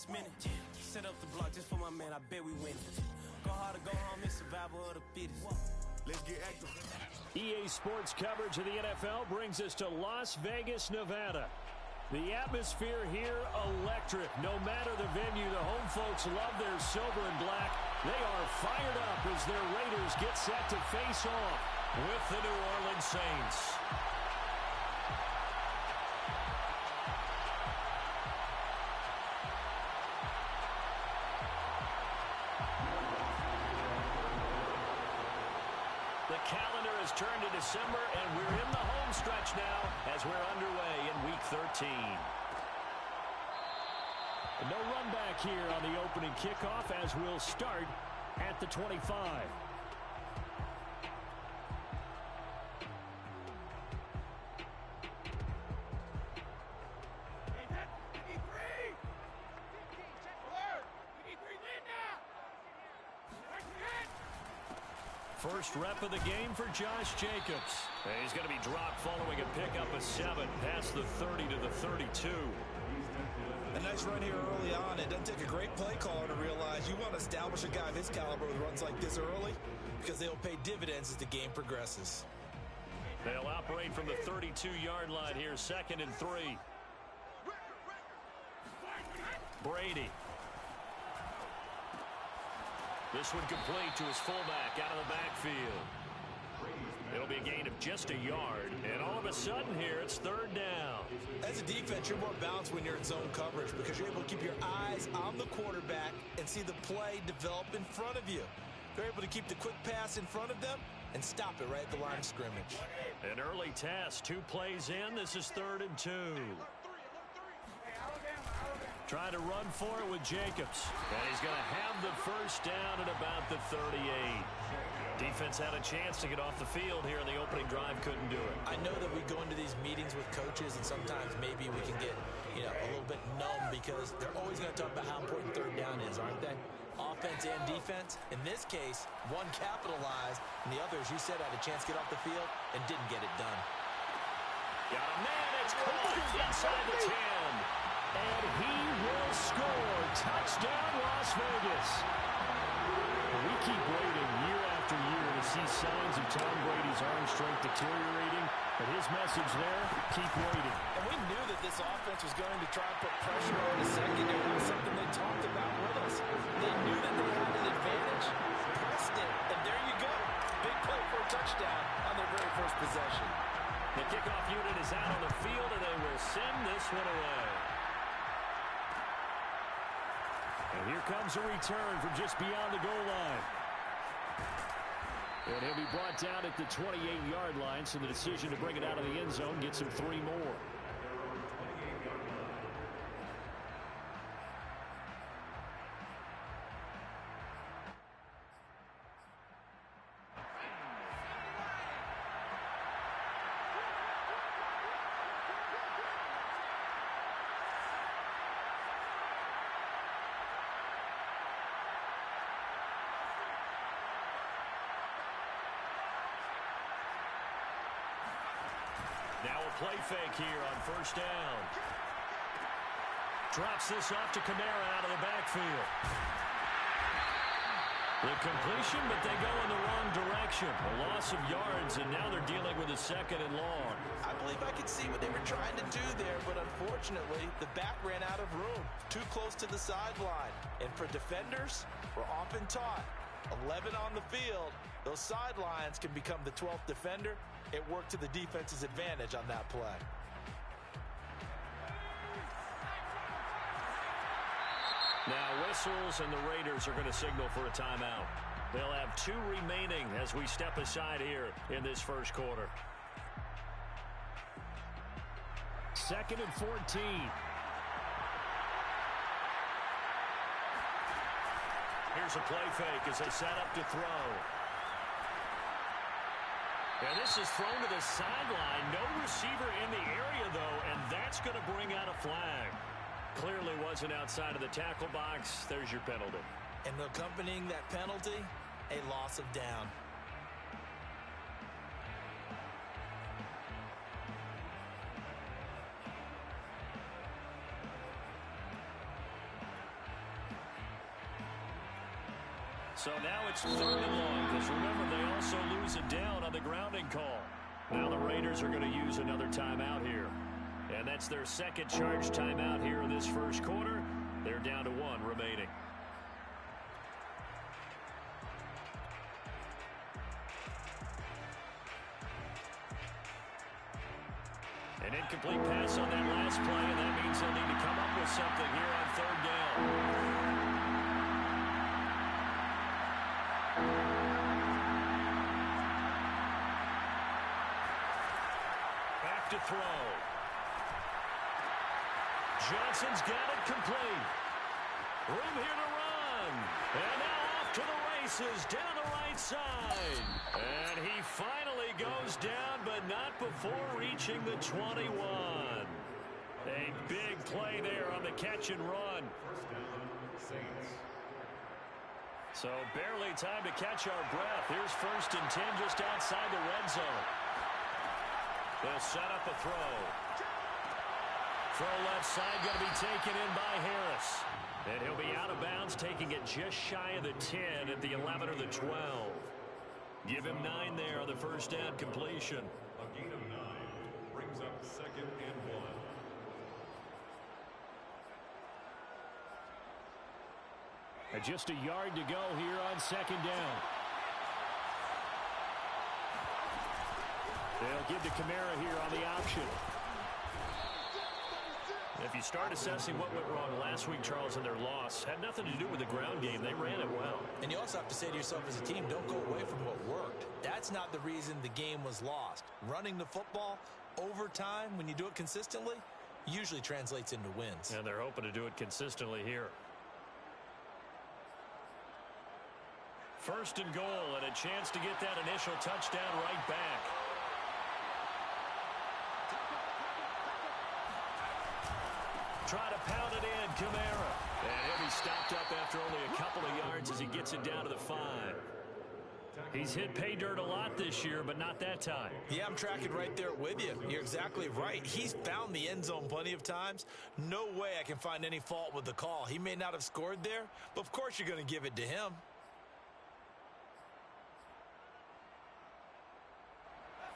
last minute. Set up the block just for my man, I bet we win. Go hard or go home, it's survival of the fittest. Let's get active. EA Sports coverage of the NFL brings us to Las Vegas, Nevada. The atmosphere here, electric. No matter the venue, the home folks love their silver and black. They are fired up as their Raiders get set to face off with the New Orleans Saints. The calendar has turned to December, and we're in the home stretch now as we're underway in Week 13. No run back here on the opening kickoff as we'll start at the 25. First rep of the game for Josh Jacobs. And he's going to be dropped following a pickup of 7 past the 30 to the 32. A nice run here early on. It doesn't take a great play caller to realize you want to establish a guy of his caliber with runs like this early because they'll pay dividends as the game progresses. They'll operate from the 32-yard line here, 2nd and 3. Brady. This one complete to his fullback out of the backfield. It'll be a gain of just a yard, and all of a sudden here it's 3rd down. As a defense, you're more balanced when you're in zone coverage because you're able to keep your eyes on the quarterback and see the play develop in front of you. They're able to keep the quick pass in front of them and stop it right at the line of scrimmage. An early test, 2 plays in. This is 3rd and 2. Trying to run for it with Jacobs. And he's going to have the first down at about the 38. Defense had a chance to get off the field here in the opening drive. Couldn't do it. I know that we go into these meetings with coaches, and sometimes maybe we can get, a little bit numb because they're always going to talk about how important 3rd down is, aren't they? Offense and defense. In this case, one capitalized, and the other, as you said, had a chance to get off the field and didn't get it done. Got a man. It's caught inside the 10. And he will score. Touchdown, Las Vegas. We keep waiting year after year to see signs of Tom Brady's arm strength deteriorating. But his message there, keep waiting. And we knew that this offense was going to try to put pressure on the secondary. It was something they talked about with us. They knew that they had an advantage. Pressed it. And there you go. Big play for a touchdown on their very first possession. The kickoff unit is out on the field, and they will send this one away. And here comes a return from just beyond the goal line. And he'll be brought down at the 28-yard line, so the decision to bring it out of the end zone gets him 3 more. Now a play fake here on 1st down. Drops this off to Kamara out of the backfield. The completion, but they go in the wrong direction. A loss of yards, and now they're dealing with a 2nd and long. I believe I could see what they were trying to do there, but unfortunately, the back ran out of room. Too close to the sideline. And for defenders, we're often taught, 11 on the field, those sidelines can become the 12th defender. It worked to the defense's advantage on that play. Now whistles, and the Raiders are going to signal for a timeout. They'll have 2 remaining as we step aside here in this first quarter. 2nd and 14. Here's a play fake as they set up to throw. And this is thrown to the sideline. No receiver in the area, though, and that's going to bring out a flag. Clearly wasn't outside of the tackle box. There's your penalty. And accompanying that penalty, a loss of down. So now it's 3rd and long, because remember, they also lose it down on the grounding call. Now the Raiders are going to use another timeout here. And that's their second charge timeout here in this first quarter. They're down to 1 remaining. An incomplete pass on that last play, and that means they'll need to come up with something here on 3rd down. Back to throw. Johnson's got it complete. Room here to run. And now off to the races down the right side. And he finally goes down, but not before reaching the 21. A big play there on the catch and run. So barely time to catch our breath. Here's 1st and 10 just outside the red zone. They'll set up a throw. Throw left side going to be taken in by Harris. And he'll be out of bounds, taking it just shy of the 10 at the 11 or the 12. Give him 9 there on the first down completion. A gain of 9 brings up 2nd and 1. And just a yard to go here on 2nd down. They'll give to Kamara here on the option. If you start assessing what went wrong last week, Charles, in their loss, had nothing to do with the ground game. They ran it well. And you also have to say to yourself as a team, don't go away from what worked. That's not the reason the game was lost. Running the football over time, when you do it consistently, usually translates into wins. And they're hoping to do it consistently here. 1st and goal, and a chance to get that initial touchdown right back. Try to pound it in, Kamara. And he'll be stopped up after only a couple of yards as he gets it down to the 5. He's hit pay dirt a lot this year, but not that time. Yeah, I'm tracking right there with you. You're exactly right. He's found the end zone plenty of times. No way I can find any fault with the call. He may not have scored there, but of course you're going to give it to him.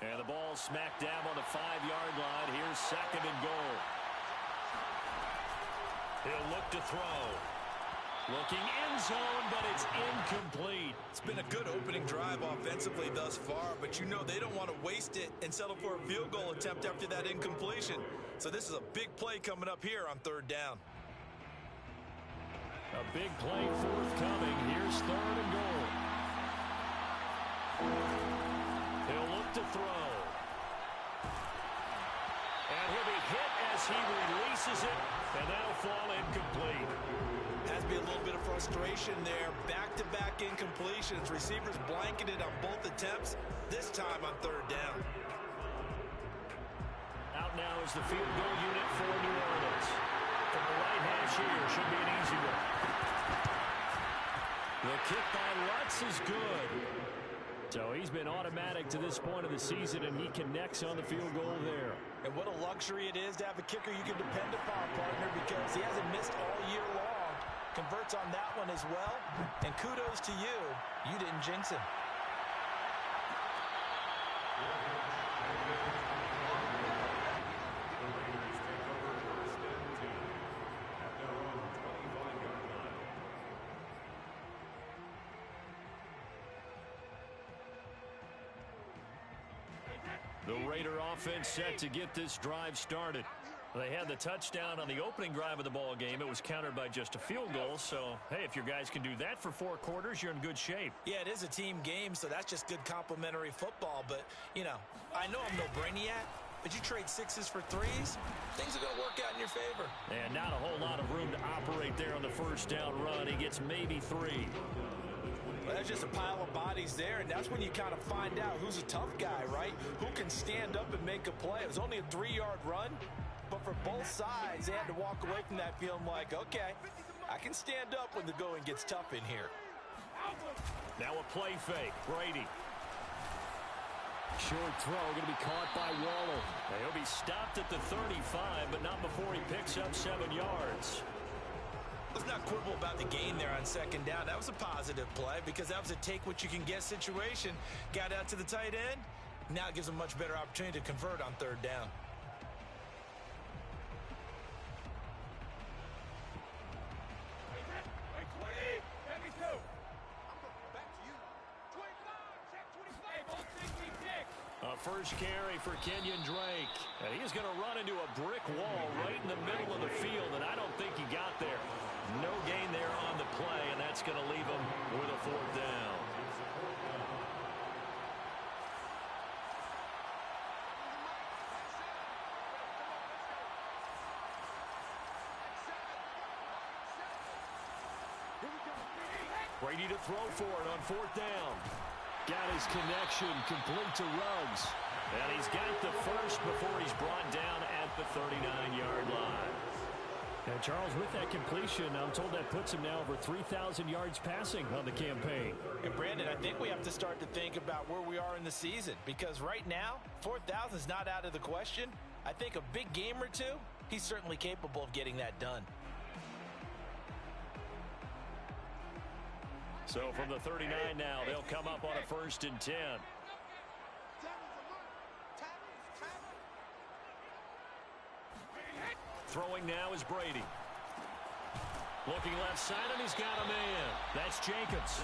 And the ball smack dab on the 5-yard line. Here's 2nd and goal. He'll look to throw. Looking end zone, but it's incomplete. It's been a good opening drive offensively thus far, but you know they don't want to waste it and settle for a field goal attempt after that incompletion. So this is a big play coming up here on 3rd down. A big play forthcoming. Here's 3rd and goal. He'll look to throw. And he'll be hit as he releases it, and that'll fall incomplete. Has to be a little bit of frustration there. Back-to-back incompletions. Receivers blanketed on both attempts, this time on 3rd down. Out now is the field goal unit for New Orleans. From the right hash here, should be an easy one. The kick by Lutz is good. So he's been automatic to this point of the season, and he connects on the field goal there. And what a luxury it is to have a kicker you can depend upon, partner, because he hasn't missed all year long. Converts on that one as well. And kudos to you. You didn't jinx him. The Raider offense set to get this drive started. They had the touchdown on the opening drive of the ball game. It was countered by just a field goal. So, hey, if your guys can do that for 4 quarters, you're in good shape. Yeah, it is a team game, so that's just good complimentary football. But, you know, I know I'm no brainiac, but you trade 6s for 3s, things are going to work out in your favor. And not a whole lot of room to operate there on the first down run. He gets maybe 3. Well, that's just a pile of bodies there, and that's when you kind of find out who's a tough guy, right? Who can stand up and make a play. It was only a 3-yard run, but for both sides, they had to walk away from that feeling like, okay, I can stand up when the going gets tough in here. Now a play fake. Brady. Short throw going to be caught by Waller. He'll be stopped at the 35, but not before he picks up 7 yards. Let's not quibble about the gain there on second down. That was a positive play because that was a take-what-you-can-get situation. Got out to the tight end. Now it gives them a much better opportunity to convert on third down. First carry for Kenyon Drake. And he's going to run into a brick wall right in the middle of the field, and I don't think he got there. No gain there on the play, and that's going to leave him with a fourth down. Brady to throw for it on fourth down. Got his connection complete to Ruggs. And he's got the first before he's brought down at the 39-yard line. And Charles, with that completion, I'm told that puts him now over 3,000 yards passing on the campaign. And Brandon, I think we have to start to think about where we are in the season, because right now, 4,000 is not out of the question. I think a big game or two, he's certainly capable of getting that done. So from the 39 now, they'll come up on a 1st and 10. Throwing now is Brady. Looking left side, and he's got a man. That's Jacobs.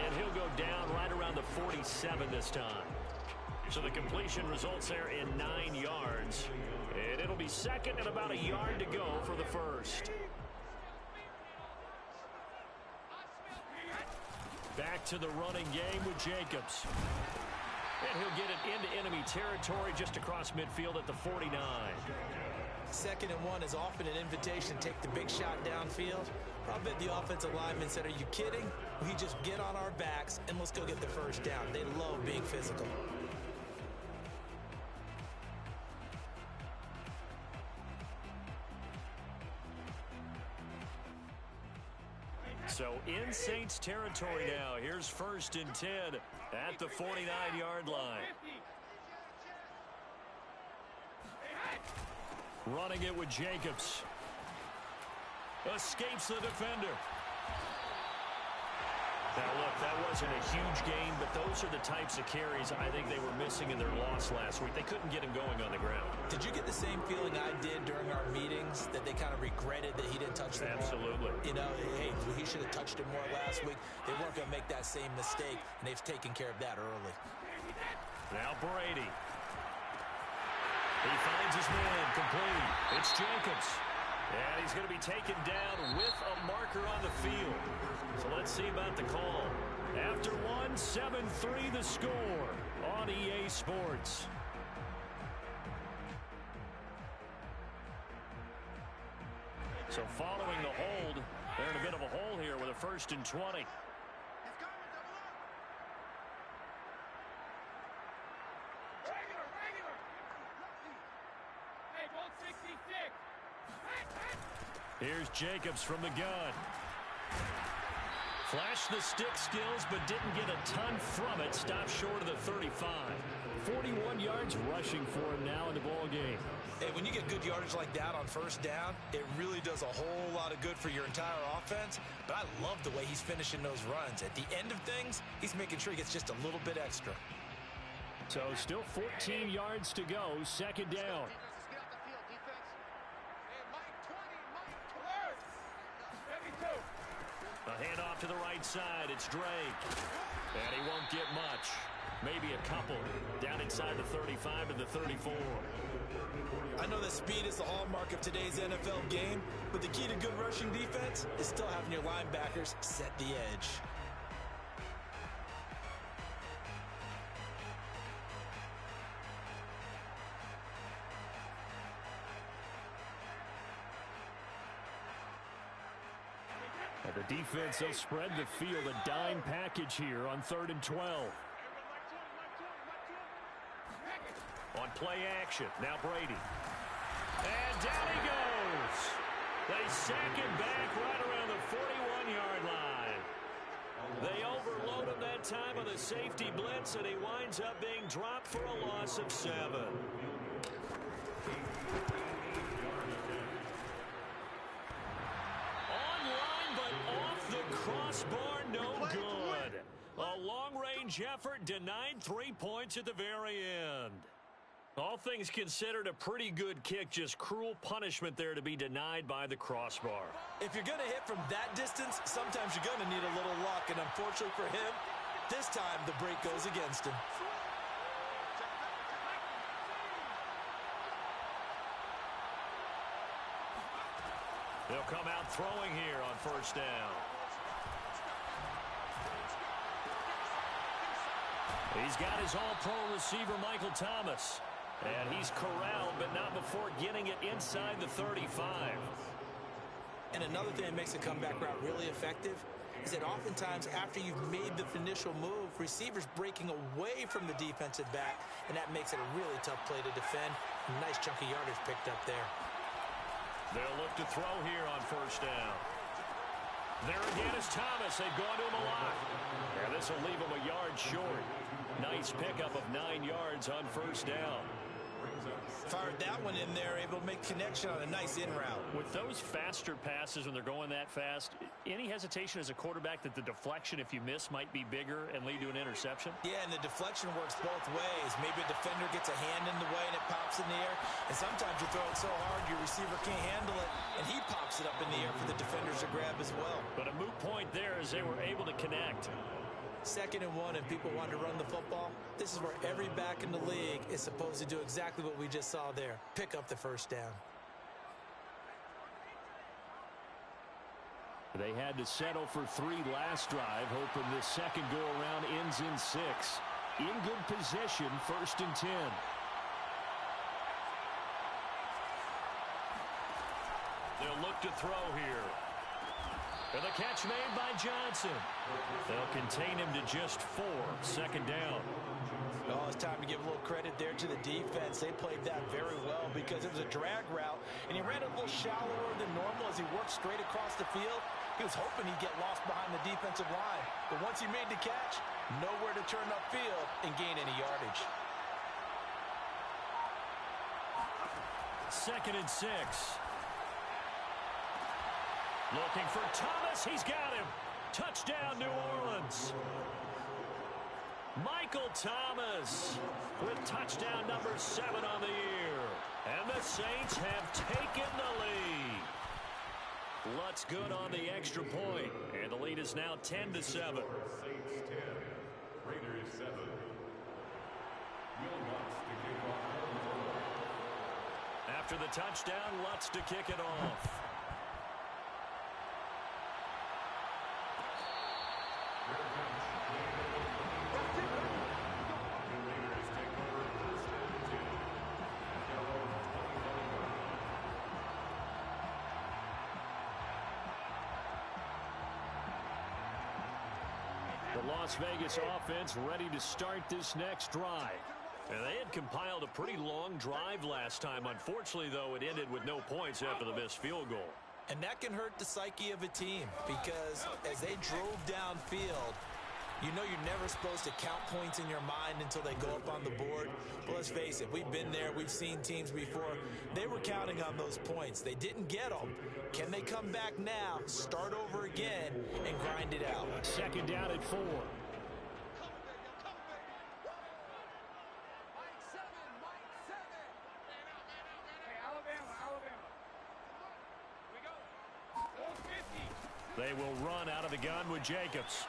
And he'll go down right around the 47 this time. So the completion results there in 9 yards. And it'll be second and about a yard to go for the first. Back to the running game with Jacobs. And he'll get it into enemy territory just across midfield at the 49. 2nd and 1 is often an invitation to take the big shot downfield. I bet the offensive lineman said, are you kidding? We just get on our backs and let's go get the first down. They love being physical. So in Saints territory now. Here's 1st and 10 at the 49-yard line. Running it with Jacobs. Escapes the defender. Now, look, that wasn't a huge gain, but those are the types of carries I think they were missing in their loss last week. They couldn't get him going on the ground. Did you get the same feeling I did during our meetings, that they kind of regretted that he didn't touch the ball? Absolutely. You know, hey, he should have touched it more last week. They weren't going to make that same mistake, and they've taken care of that early. Now Brady. He finds his man complete. It's Jacobs. And he's going to be taken down with a marker on the field. So let's see about the call. After 1, 7-3 the score on EA Sports. So following the hold, they're in a bit of a hole here with a 1st and 20. Here's Jacobs from the gun. Flashed the stick skills, but didn't get a ton from it. Stopped short of the 35. 41 yards rushing for him now in the ball game. Hey, when you get good yardage like that on 1st down, it really does a whole lot of good for your entire offense. But I love the way he's finishing those runs. At the end of things, he's making sure he gets just a little bit extra. So still 14 yards to go. 2nd down. A handoff to the right side. It's Drake. And he won't get much. Maybe a couple. Down inside the 35 to the 34. I know that speed is the hallmark of today's NFL game, but the key to good rushing defense is still having your linebackers set the edge. The defense, they'll spread the field, a dime package here on 3rd and 12. On play action, now Brady. And down he goes. They sack him back right around the 41-yard line. They overload him that time on the safety blitz, and he winds up being dropped for a loss of 7. crossbar, no good. A long-range effort denied 3 points at the very end. All things considered, a pretty good kick, just cruel punishment there to be denied by the crossbar. If you're going to hit from that distance, sometimes you're going to need a little luck, and unfortunately for him, this time the break goes against him. They'll come out throwing here on first down. He's got his all-pro receiver, Michael Thomas. And he's corralled, but not before getting it inside the 35. And another thing that makes a comeback route really effective is that oftentimes after you've made the initial move, receivers breaking away from the defensive back, and that makes it a really tough play to defend. A nice chunk of yardage picked up there. They'll look to throw here on first down. There again is Thomas. They've gone to him a lot. And this will leave him a yard short. Nice pickup of 9 yards on first down. Fired that one in there, able to make connection on a nice in route. With those faster passes when they're going that fast, any hesitation as a quarterback that the deflection, if you miss, might be bigger and lead to an interception? Yeah, and the deflection works both ways. Maybe a defender gets a hand in the way and it pops in the air. And sometimes you throw it so hard your receiver can't handle it, and he pops it up in the air for the defenders to grab as well. But a moot point there as they were able to connect. 2nd and 1 and people want to run the football. This is where every back in the league is supposed to do exactly what we just saw there. Pick up the first down. They had to settle for 3 last drive, hoping this second go-around ends in 6. In good position, 1st and 10. They'll look to throw here. And the catch made by Johnson. They'll contain him to just 4. 2nd down. Oh, it's time to give a little credit there to the defense. They played that very well because it was a drag route, and he ran a little shallower than normal as he worked straight across the field. He was hoping he'd get lost behind the defensive line, but once he made the catch, nowhere to turn upfield and gain any yardage. 2nd and 6. Looking for Thomas. He's got him. Touchdown, New Orleans. Michael Thomas with touchdown number 7 on the year. And the Saints have taken the lead. Lutz good on the extra point. And the lead is now 10-7. Saints 10, Raiders 7. After the touchdown, Lutz to kick it off. The Las Vegas offense ready to start this next drive. And they had compiled a pretty long drive last time. Unfortunately, though, it ended with no points after the missed field goal. And that can hurt the psyche of a team because as they drove downfield, you know you're never supposed to count points in your mind until they go up on the board. But let's face it, we've been there. We've seen teams before. They were counting on those points. They didn't get them. Can they come back now, start over again, and grind it out? 2nd down at 4. They will run out of the gun with Jacobs.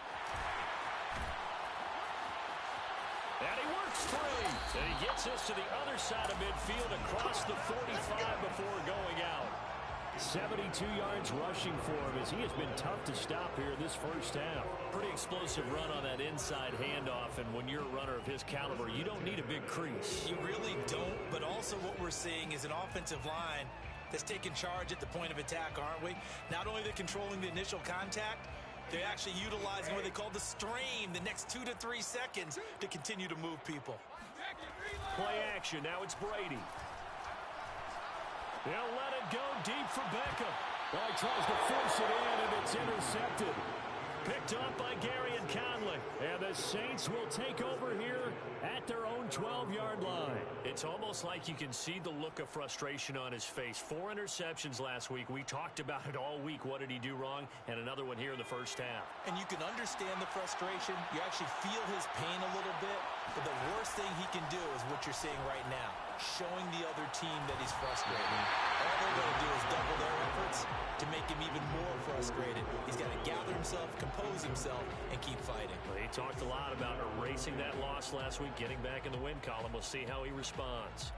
And he works free. And he gets us to the other side of midfield across the 45 before going out. 72 yards rushing for him as he has been tough to stop here this first half. Pretty explosive run on that inside handoff, and when you're a runner of his caliber, you don't need a big crease. You really don't, but also what we're seeing is an offensive line that's taking charge at the point of attack, aren't we? Not only they're controlling the initial contact, they're actually utilizing what they call the strain, the next 2 to 3 seconds to continue to move people. Play action. Now it's Brady. They'll let it go deep for Beckham. Well, he tries to force it in, and it's intercepted. Picked up by Gary and Conley. And the Saints will take over here at their own 12-yard line. It's almost like you can see the look of frustration on his face. 4 interceptions last week. We talked about it all week. What did he do wrong? And another one here in the first half. And you can understand the frustration. You actually feel his pain a little bit. But the worst thing he can do is what you're seeing right now, showing the other team that he's frustrated. All they're going to do is double their efforts to make him even more frustrated. He's got to gather himself, compose himself, and keep fighting. Well, he talked a lot about erasing that loss last week, getting back in the win column. We'll see how he responds.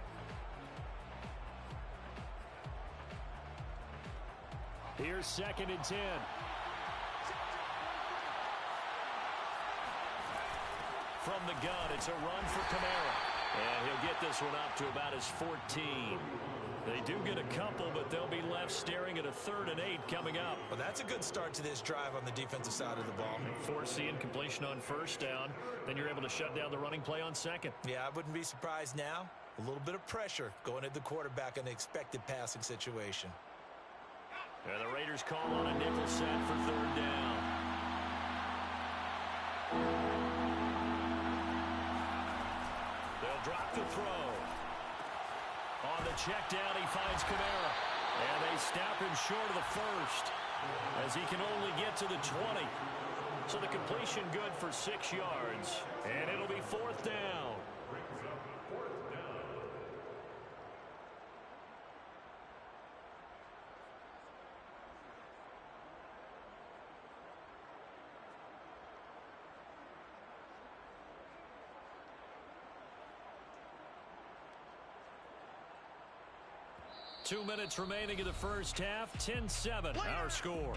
Here's 2nd and 10. From the gun, it's a run for Kamara. And he'll get this one up to about his 14. They do get a couple, but they'll be left staring at a 3rd and 8 coming up. Well, that's a good start to this drive on the defensive side of the ball. Force the incompletion on 1st down. Then you're able to shut down the running play on 2nd. Yeah, I wouldn't be surprised now. A little bit of pressure going at the quarterback in an expected passing situation. And the Raiders call on a nickel set for 3rd down. They'll drop the throw. On the check down, he finds Kamara. And they snap him short of the 1st as he can only get to the 20. So the completion good for 6 yards. And it'll be 4th down. 2 minutes remaining in the first half. 10-7, our score.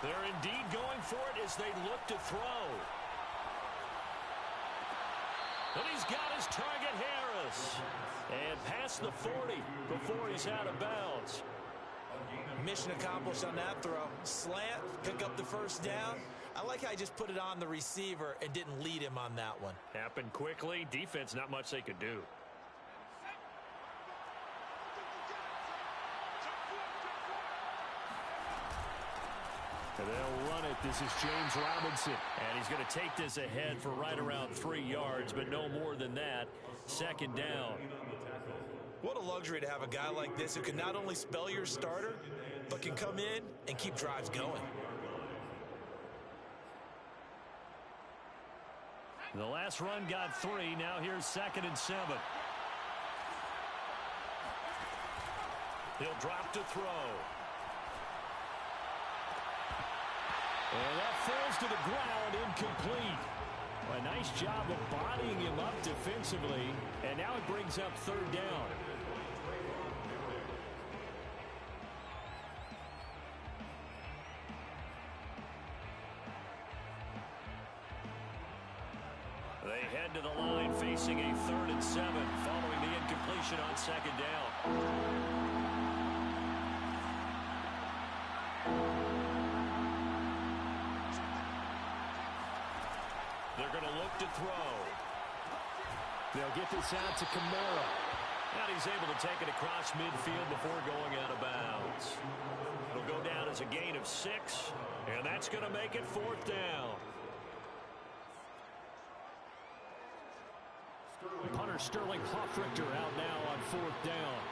They're indeed going for it as they look to throw. And he's got his target, Harris. And past the 40 before he's out of bounds. Mission accomplished on that throw. Slant, pick up the 1st down. I like how he just put it on the receiver and didn't lead him on that one. Happened quickly. Defense, not much they could do. And they'll run it. This is James Robinson. And he's going to take this ahead for right around 3 yards, but no more than that. 2nd down. What a luxury to have a guy like this who can not only spell your starter, but can come in and keep drives going. The last run got 3. Now here's 2nd and 7. He'll drop to throw. And that falls to the ground, incomplete. A nice job of bodying him up defensively, and now it brings up 3rd down. They head to the line facing a 3rd and 7 following the incompletion on 2nd down. They're going to look to throw. They'll get this out to Kamara. And he's able to take it across midfield before going out of bounds. It'll go down as a gain of 6, and that's going to make it 4th down. Punter Sterling Hoffrichter out now on 4th down.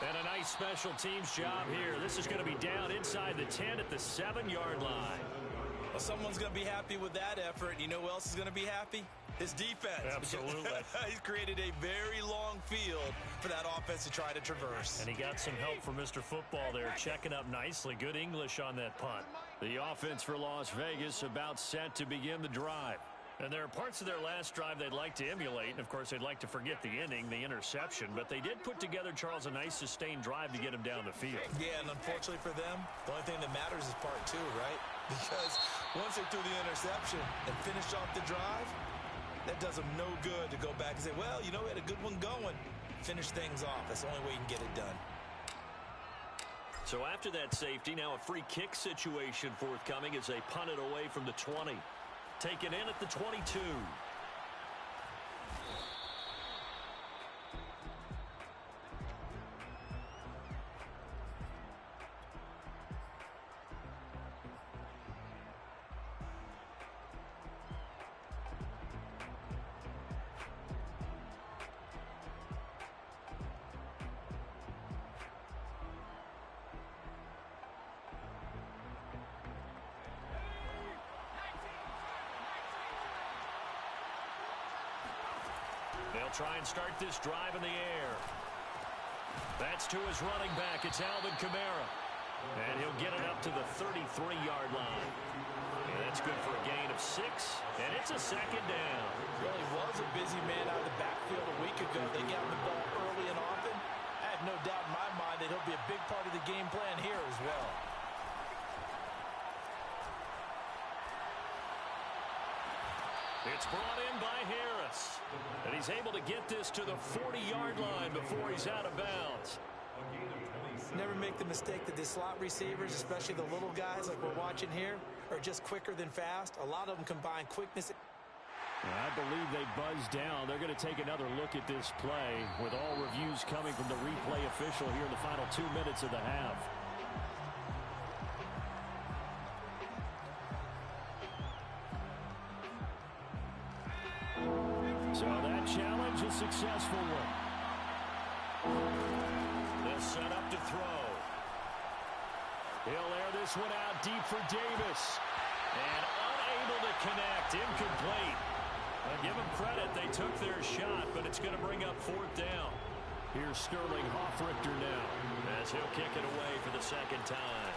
And a nice special teams job here. This is going to be down inside the 10 at the 7-yard line. Well, someone's going to be happy with that effort. You know who else is going to be happy? His defense. Absolutely. He's created a very long field for that offense to try to traverse. And he got some help from Mr. Football there, checking up nicely. Good English on that punt. The offense for Las Vegas about set to begin the drive. And there are parts of their last drive they'd like to emulate. And, of course, they'd like to forget the inning, the interception. But they did put together, Charles, a nice sustained drive to get him down the field. Yeah, and unfortunately for them, the only thing that matters is part two, right? Because once they threw the interception and finished off the drive, that does them no good to go back and say, well, you know, we had a good one going. Finish things off. That's the only way you can get it done. So after that safety, now a free kick situation forthcoming as they punt it away from the 20. Taken in at the 22. They'll try and start this drive in the air. That's to his running back. It's Alvin Kamara. And he'll get it up to the 33-yard line. And that's good for a gain of 6. And it's a second down. Really was a busy man out of the backfield a week ago. They got him the ball early and often. I have no doubt in my mind that he'll be a big part of the game plan here as well. It's brought in by Harris. And he's able to get this to the 40-yard line before he's out of bounds. Never make the mistake that the slot receivers, especially the little guys like we're watching here, are just quicker than fast. A lot of them combine quickness. I believe they buzzed down. They're going to take another look at this play with all reviews coming from the replay official here in the final 2 minutes of the half. So that challenge is a successful one. They'll set up to throw. He'll air this one out deep for Davis. And unable to connect. Incomplete. I'll give them credit. They took their shot, but it's going to bring up 4th down. Here's Sterling Hoffrichter now as he'll kick it away for the second time.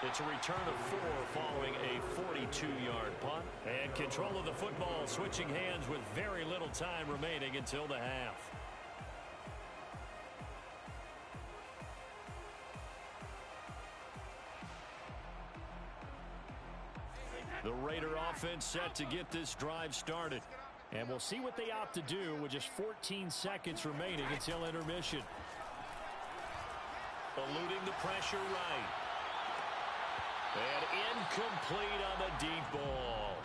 It's a return of 4 following a 42-yard punt. And control of the football switching hands with very little time remaining until the half. The Raider offense set to get this drive started. And we'll see what they opt to do with just 14 seconds remaining until intermission. Eluding the pressure right. And incomplete on the deep ball.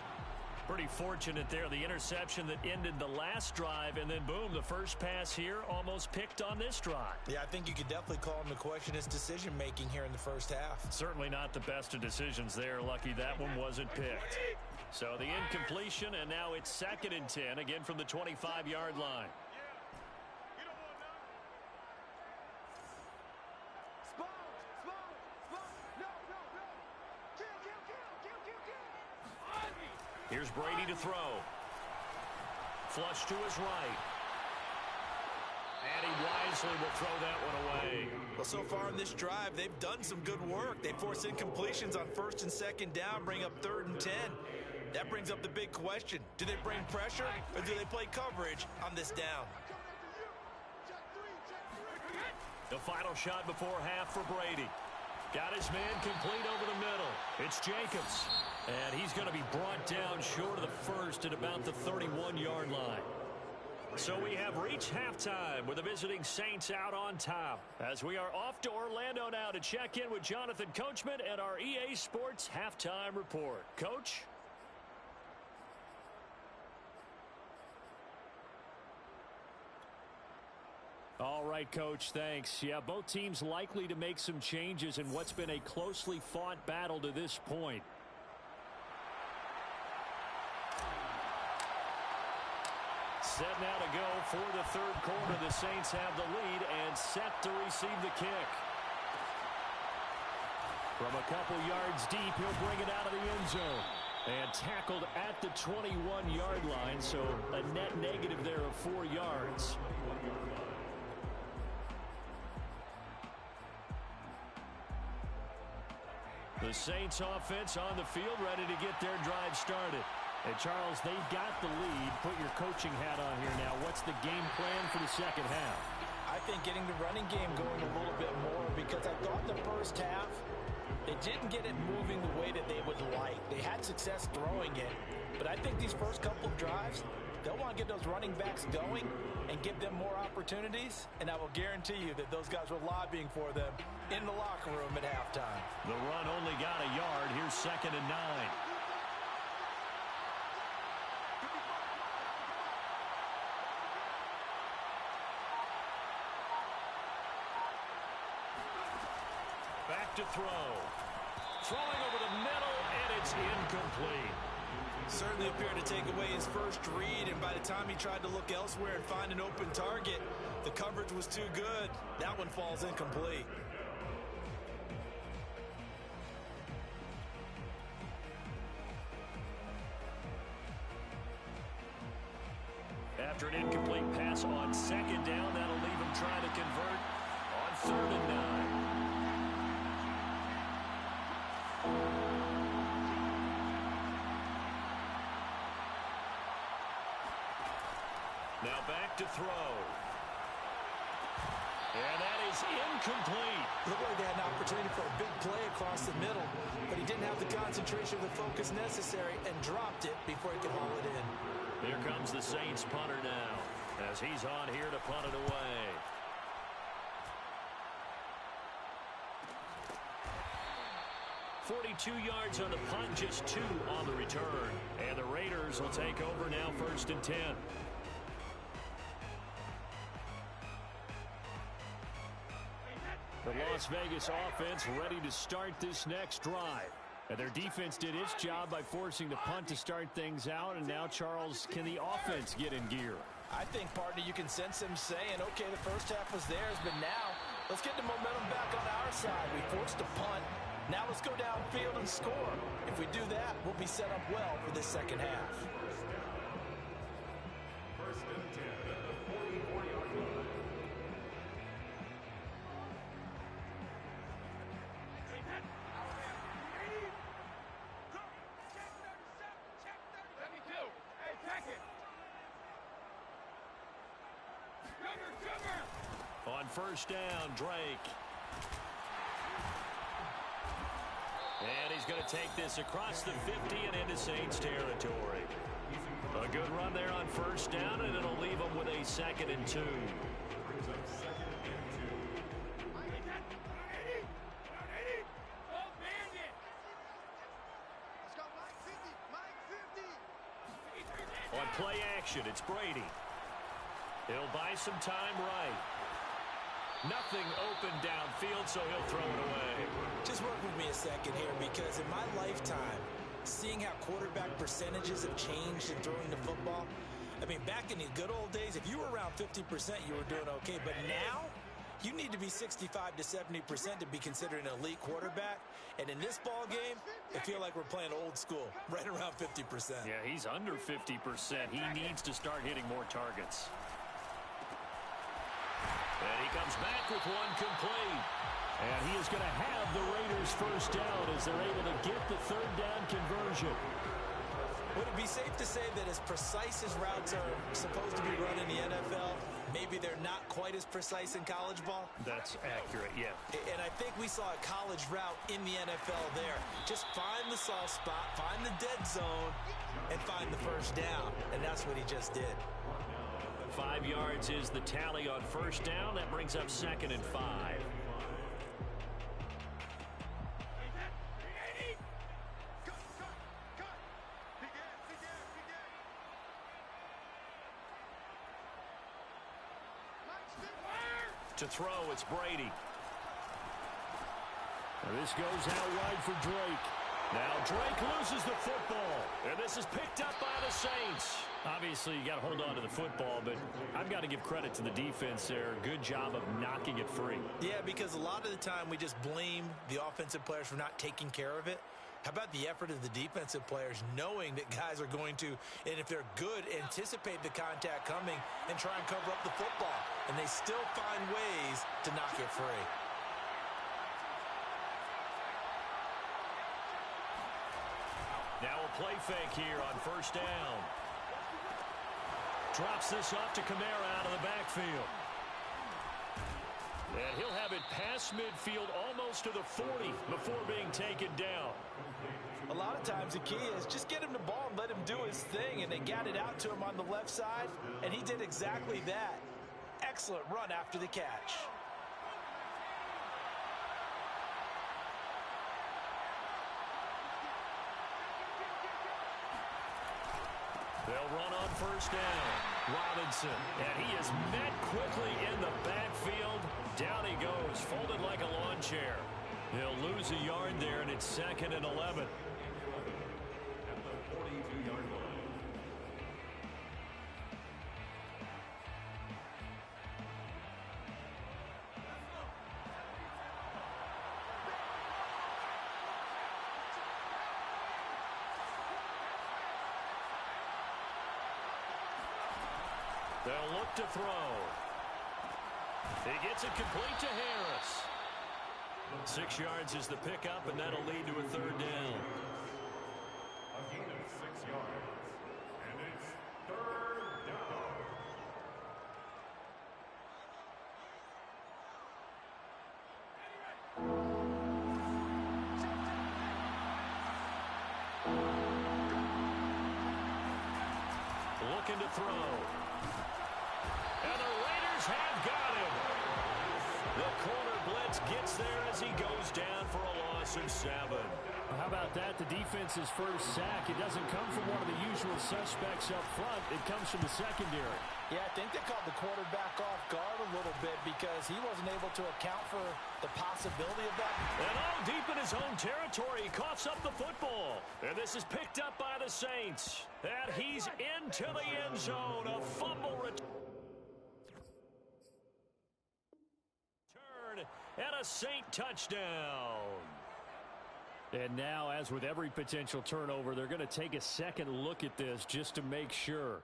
Pretty fortunate there. The interception that ended the last drive, and then boom, the first pass here almost picked on this drive. Yeah, I think you could definitely call him to question his decision-making here in the first half. Certainly not the best of decisions there. Lucky that one wasn't picked. So the incompletion, and now it's 2nd and 10, again from the 25-yard line. Here's Brady to throw. Flush to his right. And he wisely will throw that one away. Well, so far in this drive, they've done some good work. They force incompletions on 1st and 2nd down, bring up 3rd and 10. That brings up the big question. Do they bring pressure or do they play coverage on this down? The final shot before half for Brady. Got his man complete over the middle. It's Jacobs. And he's going to be brought down short of the first at about the 31-yard line. So we have reached halftime with the visiting Saints out on top. As we are off to Orlando now to check in with Jonathan Coachman and our EA Sports Halftime Report. Coach? All right, Coach, thanks. Yeah, both teams likely to make some changes in what's been a closely fought battle to this point. Set now to go for the third quarter. The Saints have the lead and set to receive the kick. From a couple yards deep, he'll bring it out of the end zone. And tackled at the 21-yard line, so a net negative there of 4 yards. The Saints offense on the field, ready to get their drive started. And Charles, they've got the lead. Put your coaching hat on here now. What's the game plan for the second half? I think getting the running game going a little bit more, because I thought the first half they didn't get it moving the way that they would like. They had success throwing it, but I think these first couple of drives, they'll want to get those running backs going and give them more opportunities, and I will guarantee you that those guys were lobbying for them in the locker room at halftime. The run only got a yard. Here's 2nd and 9. Back to throw. Throwing over the middle, and it's incomplete. Certainly appeared to take away his first read, and by the time he tried to look elsewhere and find an open target, the coverage was too good. That one falls incomplete. After an incomplete pass on 2nd down, that'll leave him trying to convert on 3rd and 9. Now back to throw. And that is incomplete. Looked like they had an opportunity for a big play across the middle, but he didn't have the concentration or the focus necessary and dropped it before he could haul it in. Here comes the Saints punter now, as he's on here to punt it away. .42 yards on the punt, just 2 on the return. And the Raiders will take over now, 1st and 10. The Las Vegas offense ready to start this next drive. And their defense did its job by forcing the punt to start things out. And now, Charles, can the offense get in gear? I think, partner, you can sense him saying, okay, the first half was theirs, but now let's get the momentum back on our side. We forced a punt. Now let's go downfield and score. If we do that, we'll be set up well for this second half. 1st and 10 at the 44-yard line. On 1st down, Drake. And he's going to take this across the 50 and into Saints territory. A good run there on 1st down, and it'll leave them with a 2nd and 2. Brings up 2nd and 2. On play action, it's Brady. He'll buy some time right. Nothing open downfield, so he'll throw it away. Just work with me a second here, because in my lifetime, seeing how quarterback percentages have changed in throwing the football, I mean, back in the good old days, if you were around 50%, you were doing okay. But now, you need to be 65 to 70% to be considered an elite quarterback. And in this ball game, I feel like we're playing old school, right around 50%. Yeah, he's under 50%. He needs to start hitting more targets. And he comes back with one complete. And he is going to have the Raiders first down as they're able to get the 3rd down conversion. Would it be safe to say that as precise as routes are supposed to be run in the NFL, maybe they're not quite as precise in college ball? That's accurate, yeah. And I think we saw a college route in the NFL there. Just find the soft spot, find the dead zone, and find the first down. And that's what he just did. 5 yards is the tally on 1st down. That brings up 2nd and 5. To throw, it's Brady. Now this goes out wide for Drake. Now Drake loses the football, and this is picked up by the Saints. Obviously, you got to hold on to the football, but I've got to give credit to the defense there. Good job of knocking it free. Yeah, because a lot of the time we just blame the offensive players for not taking care of it. How about the effort of the defensive players knowing that guys are going to, and if they're good, anticipate the contact coming and try and cover up the football. And they still find ways to knock it free. Now a play fake here on first down. Drops this off to Kamara out of the backfield. And he'll have it past midfield almost to the 40 before being taken down. A lot of times the key is just get him the ball and let him do his thing, and they got it out to him on the left side, and he did exactly that. Excellent run after the catch. They'll run on first down. Robinson, and he is met quickly in the backfield. Down he goes, folded like a lawn chair. He'll lose a yard there, and it's 2nd and 11. At the 42-yard line. They'll look to throw. He gets it complete to Harris. 6 yards is the pickup, and that'll lead to a 3rd down. A gain of 6 yards. And it's 3rd down. Looking to throw. And the Raiders have got him. The corner blitz gets there as he goes down for a loss of 7. How about that? The defense's first sack. It doesn't come from one of the usual suspects up front. It comes from the secondary. Yeah, I think they caught the quarterback off guard a little bit because he wasn't able to account for the possibility of that. And all deep in his own territory, he coughs up the football. And this is picked up by the Saints. And he's into the end zone. A fumble return. And a Saint touchdown. And now, as with every potential turnover, they're going to take a second look at this just to make sure.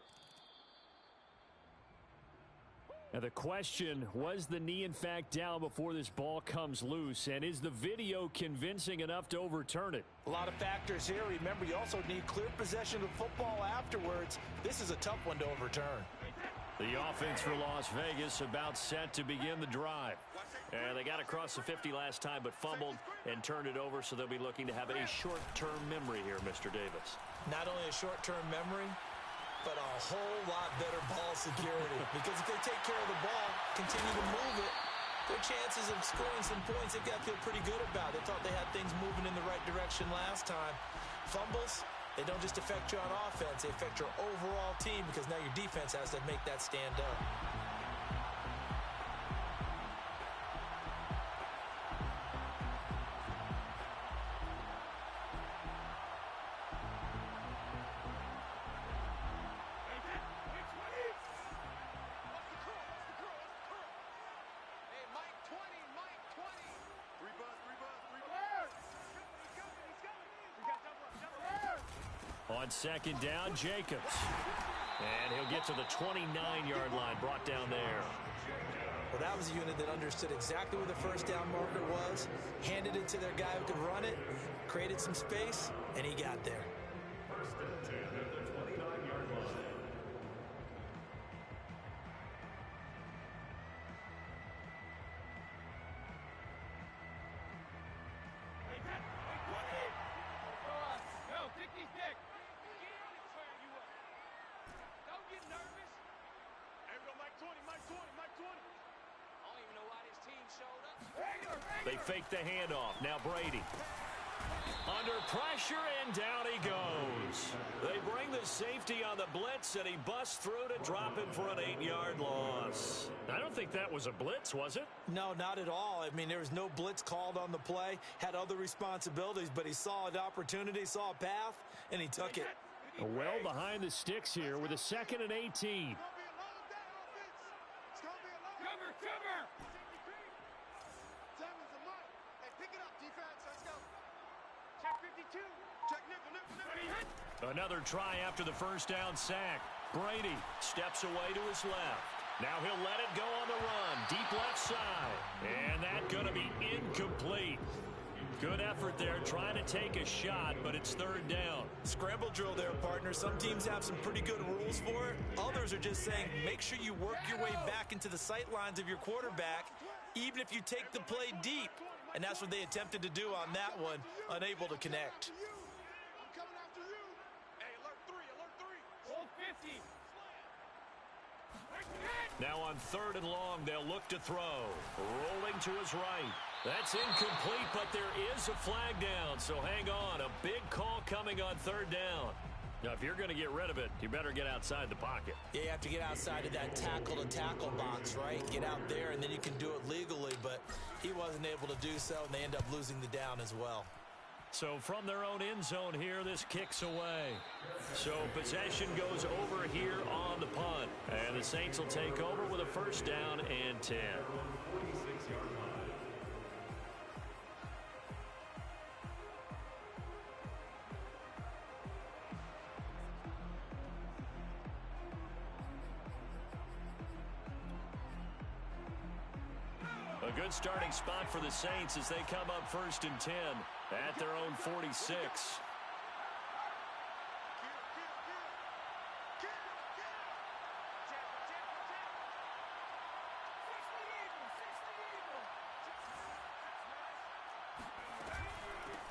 Now the question, was the knee in fact down before this ball comes loose? And is the video convincing enough to overturn it? A lot of factors here. Remember, you also need clear possession of football afterwards. This is a tough one to overturn. The offense for Las Vegas about set to begin the drive. And they got across the 50 last time but fumbled and turned it over, so they'll be looking to have a short-term memory here, Mr. Davis. Not only a short-term memory, but a whole lot better ball security. Because if they take care of the ball, continue to move it, their chances of scoring some points, they've got to feel pretty good about. They thought they had things moving in the right direction last time. Fumbles, they don't just affect you on offense, they affect your overall team because now your defense has to make that stand up. On 2nd down, Jacobs. And he'll get to the 29-yard line, brought down there. Well, that was a unit that understood exactly where the first down marker was, handed it to their guy who could run it, created some space, and he got there. 1st and 10 at the 29-yard line. They fake the handoff. Now Brady. Under pressure, and down he goes. They bring the safety on the blitz, and he busts through to drop him for an 8-yard loss. I don't think that was a blitz, was it? No, not at all. I mean, there was no blitz called on the play, had other responsibilities, but he saw an opportunity, saw a path, and he took it. Well behind the sticks here with a 2nd and 18. Another try after the first down sack. Brady steps away to his left. Now he'll let it go on the run. Deep left side. And that's going to be incomplete. Good effort there trying to take a shot, but it's 3rd down. Scramble drill there, partner. Some teams have some pretty good rules for it. Others are just saying make sure you work your way back into the sight lines of your quarterback, even if you take the play deep. And that's what they attempted to do on that one, unable to connect. Now on 3rd and long, they'll look to throw. Rolling to his right. That's incomplete, but there is a flag down, so hang on. A big call coming on 3rd down. Now, if you're going to get rid of it, you better get outside the pocket. Yeah, you have to get outside of that tackle-to-tackle box, right? Get out there, and then you can do it legally, but he wasn't able to do so, and they end up losing the down as well. So from their own end zone here, this kicks away. So possession goes over here on the punt. And the Saints will take over with a 1st down and 10. A good starting spot for the Saints as they come up 1st and 10 at their own 46.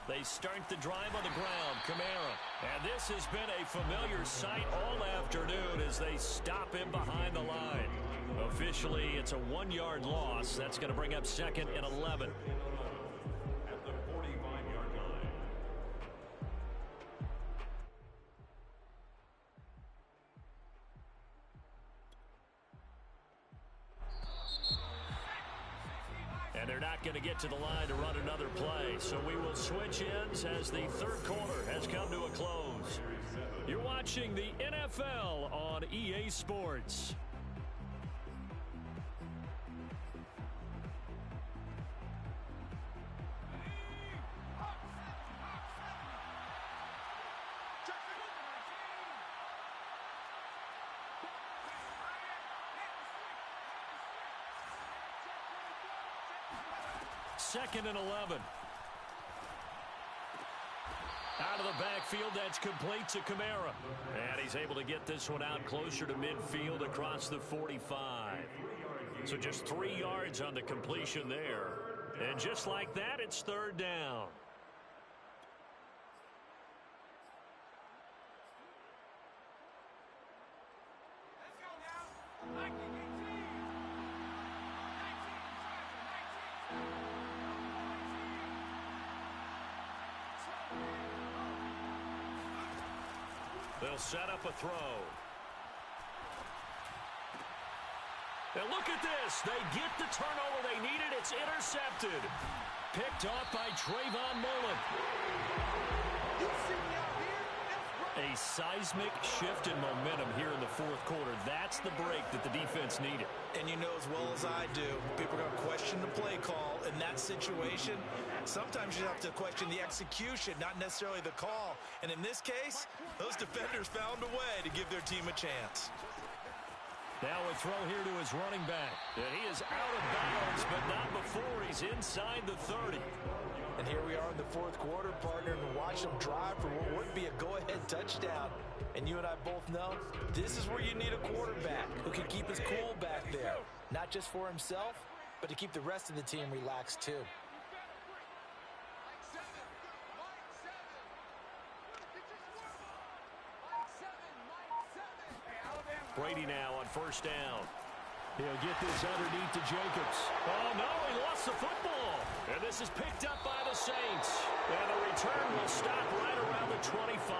They start the drive on the ground. Kamara. And this has been a familiar sight all afternoon as they stop him behind the line. Officially, it's a 1-yard loss. That's going to bring up 2nd and 11. At the 45-yard line. And they're not going to get to the line to run another play. So we will switch ends as the 3rd quarter has come to a close. You're watching the NFL on EA Sports. Second and 11. Out of the backfield, that's complete to Kamara. And he's able to get this one out closer to midfield across the 45. So just 3 yards on the completion there. And just like that, it's 3rd down. They'll set up a throw. And look at this. They get the turnover they needed. It's intercepted. Picked off by Trayvon Mullen. A seismic shift in momentum here in the 4th quarter. That's the break that the defense needed. And you know as well as I do, people are going to question the play call in that situation. Sometimes you have to question the execution, not necessarily the call. And in this case, those defenders found a way to give their team a chance. Now a throw here to his running back. And he is out of bounds, but not before he's inside the 30. And here we are in the 4th quarter, partner, and watch them drive for what would be a go-ahead touchdown. And you and I both know this is where you need a quarterback who can keep his cool back there. Not just for himself, but to keep the rest of the team relaxed too. Brady now on 1st down. He'll get this underneath to Jacobs. Oh, no, he lost the football. And this is picked up by the Saints. And the return will stop right around the 25.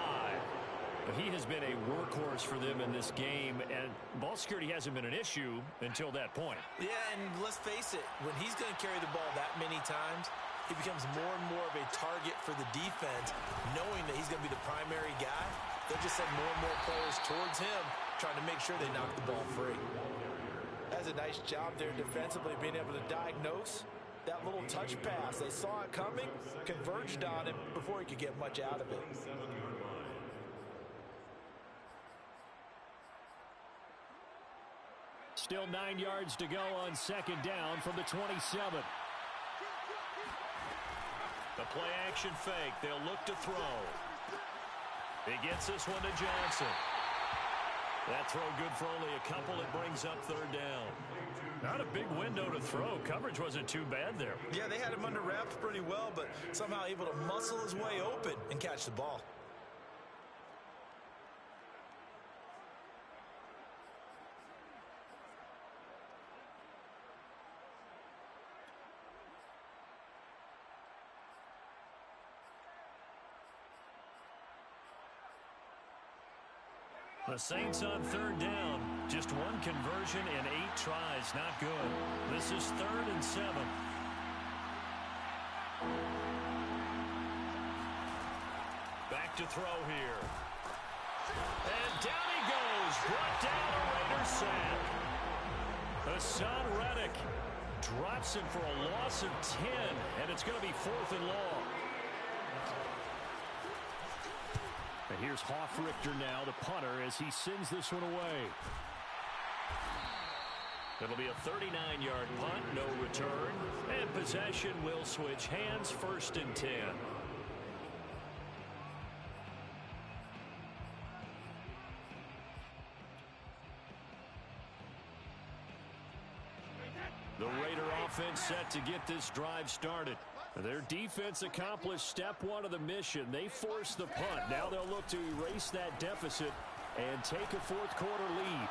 He has been a workhorse for them in this game, and ball security hasn't been an issue until that point. Yeah, and let's face it, when he's going to carry the ball that many times, he becomes more and more of a target for the defense, knowing that he's going to be the primary guy. They'll just send more and more players towards him, trying to make sure they knock the ball free. That's a nice job there defensively, being able to diagnose that little touch pass. They saw it coming, converged on him before he could get much out of it. Still 9 yards to go on second down from the 27. The play action fake. They'll look to throw. He gets this one to Johnson. That throw good for only a couple. It brings up third down. Not a big window to throw. Coverage wasn't too bad there. Yeah, they had him under wraps pretty well, but somehow able to muscle his way open and catch the ball. The Saints on third down. Just one conversion in 8 tries. Not good. This is 3rd and 7. Back to throw here. And down he goes. Brought down a Raider sack. Hassan Reddick drops him for a loss of 10. And it's going to be 4th and long. And here's Hoffrichter now, the punter, as he sends this one away. It'll be a 39-yard punt, no return. And possession will switch hands, 1st and 10. The Raider offense set to get this drive started. Their defense accomplished step 1 of the mission. They forced the punt. Now they'll look to erase that deficit and take a 4th quarter lead.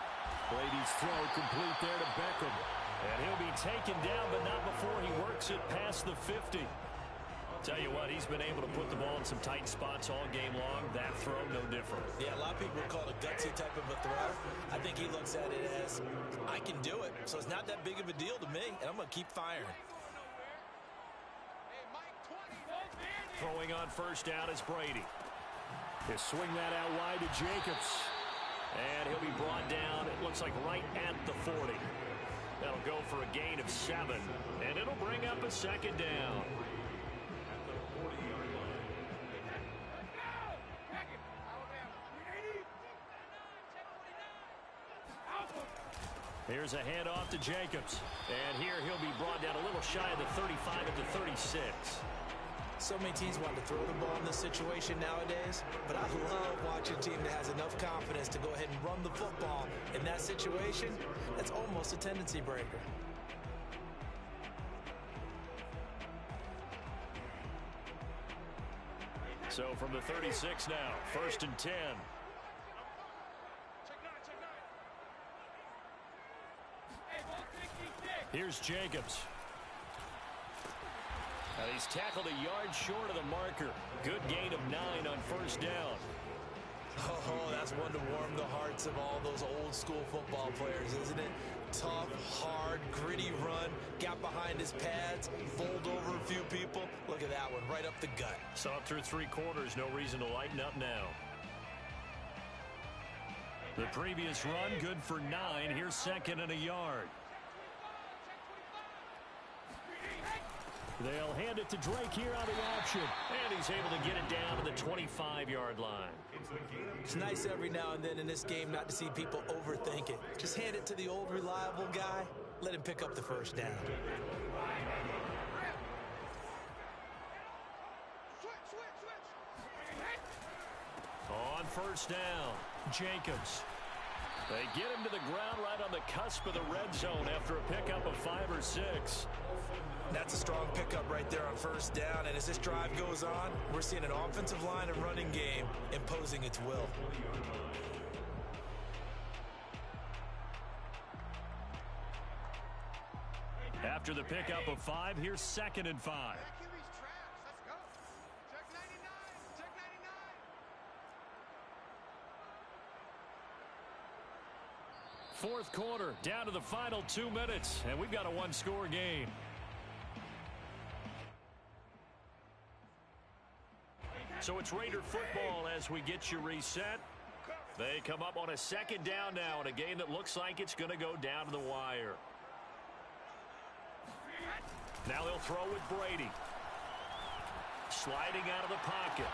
Brady's throw complete there to Beckham. And he'll be taken down, but not before he works it past the 50. Tell you what, he's been able to put the ball in some tight spots all game long. That throw, no different. Yeah, a lot of people would call it a gutsy type of a throw. I think he looks at it as, I can do it, so it's not that big of a deal to me, and I'm going to keep firing. Throwing on 1st down is Brady. He'll swing that out wide to Jacobs. And he'll be brought down, it looks like right at the 40. That'll go for a gain of 7. And it'll bring up a 2nd down. Here's a handoff to Jacobs. And here he'll be brought down a little shy of the 35 at the 36. So many teams want to throw the ball in this situation nowadays, but I love watching a team that has enough confidence to go ahead and run the football. In that situation, that's almost a tendency breaker. So from the 36 now, 1st and 10. Here's Jacobs. Now he's tackled a yard short of the marker. Good gain of 9 on 1st down. Oh, that's one to warm the hearts of all those old school football players, isn't it? Tough, hard, gritty run. Got behind his pads, bowled over a few people. Look at that one, right up the gut. Saw it through 3 quarters. No reason to lighten up now. The previous run, good for 9. Here's 2nd and a yard. They'll hand it to Drake here on the option. And he's able to get it down to the 25-yard line. It's nice every now and then in this game not to see people overthink it. Just hand it to the old reliable guy. Let him pick up the 1st down. On 1st down, Jacobs. They get him to the ground right on the cusp of the red zone after a pickup of 5 or 6. That's a strong pickup right there on 1st down, and as this drive goes on, we're seeing an offensive line and running game imposing its will. After the pickup of 5, here's 2nd and 5. Fourth quarter, down to the final 2 minutes, and we've got a one-score game. So it's Raider football as we get you reset. They come up on a 2nd down now in a game that looks like it's going to go down to the wire. Now they'll throw with Brady. Sliding out of the pocket.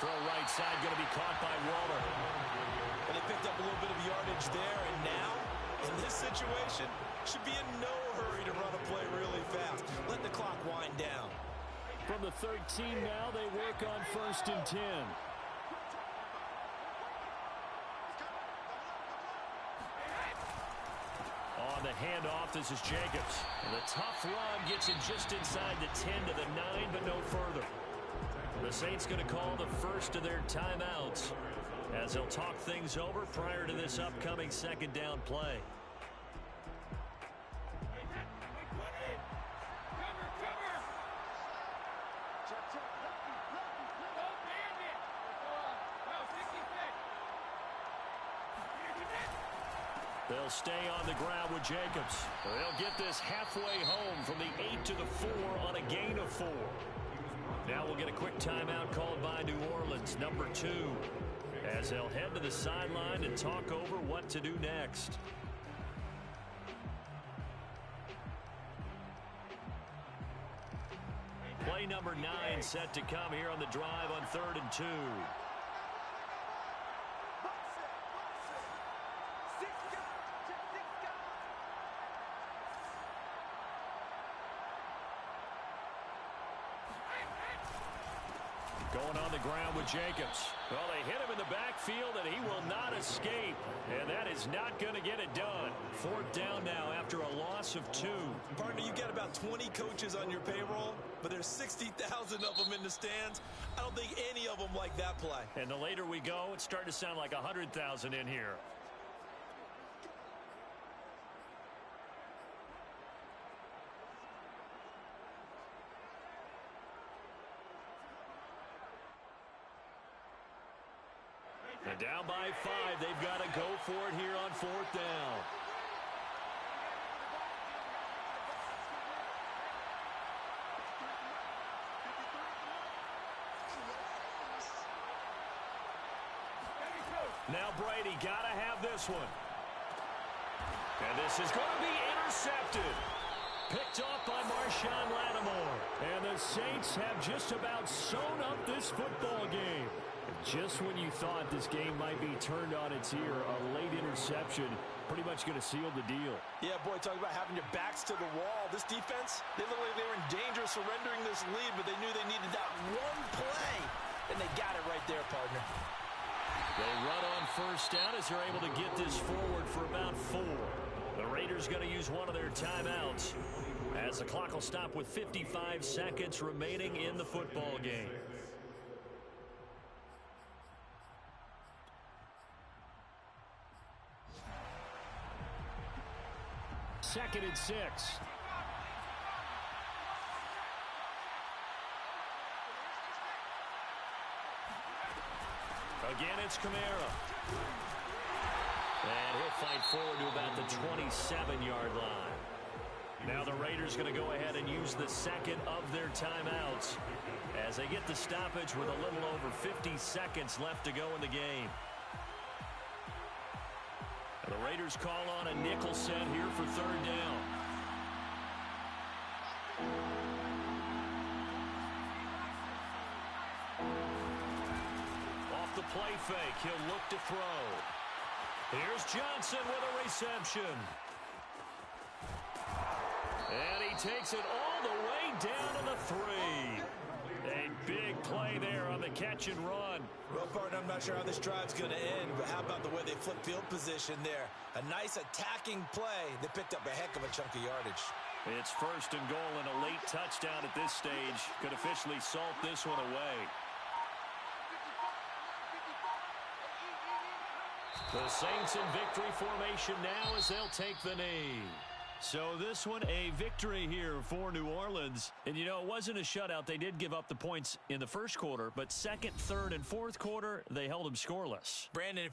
Throw right side going to be caught by Waller. And they picked up a little bit of yardage there, and now, in this situation, should be in no hurry to run a play really fast. Let the clock wind down. From the 13 now, they work on 1st and 10. On the handoff, this is Jacobs. And the tough run gets it just inside the 10 to the 9, but no further. The Saints going to call the first of their timeouts as they'll talk things over prior to this upcoming 2nd down play. They'll stay on the ground with Jacobs. They'll get this halfway home from the 8 to the 4 on a gain of 4. Now we'll get a quick timeout called by New Orleans, number 2, as they'll head to the sideline and talk over what to do next. Play number 9 set to come here on the drive on 3rd and 2. Going on the ground with Jacobs. Well, they hit him in the backfield, and he will not escape. And that is not going to get it done. 4th down now after a loss of 2. Partner, you got about 20 coaches on your payroll, but there's 60,000 of them in the stands. I don't think any of them like that play. And the later we go, it's starting to sound like 100,000 in here. And down by 5, they've got to go for it here on 4th down. Now Brady got to have this one. And this is going to be intercepted. Picked off by Marshawn Lattimore. And the Saints have just about sewn up this football game. Just when you thought this game might be turned on its ear, a late interception pretty much going to seal the deal. Yeah, boy, talk about having your backs to the wall. This defense, they looked like they were in danger of surrendering this lead, but they knew they needed that one play, and they got it right there, partner. They run on 1st down as they're able to get this forward for about 4. The Raiders going to use one of their timeouts as the clock will stop with 55 seconds remaining in the football game. 2nd and 6. Again, it's Kamara. And he'll fight forward to about the 27-yard line. Now the Raiders going to go ahead and use the 2nd of their timeouts as they get the stoppage with a little over 50 seconds left to go in the game. And the Raiders call on a nickel set here for 3rd down. Off the play fake, he'll look to throw. Here's Johnson with a reception. And he takes it all the way down to the 3. A big play there on the catch and run. Well, partner, I'm not sure how this drive's going to end, but how about the way they flip field position there? A nice attacking play. They picked up a heck of a chunk of yardage. It's 1st and goal, and a late touchdown at this stage could officially salt this one away. The Saints in victory formation now as they'll take the knee. So this one, a victory here for New Orleans. And, you know, it wasn't a shutout. They did give up the points in the first quarter, but second, third, and fourth quarter, they held them scoreless. Brandon,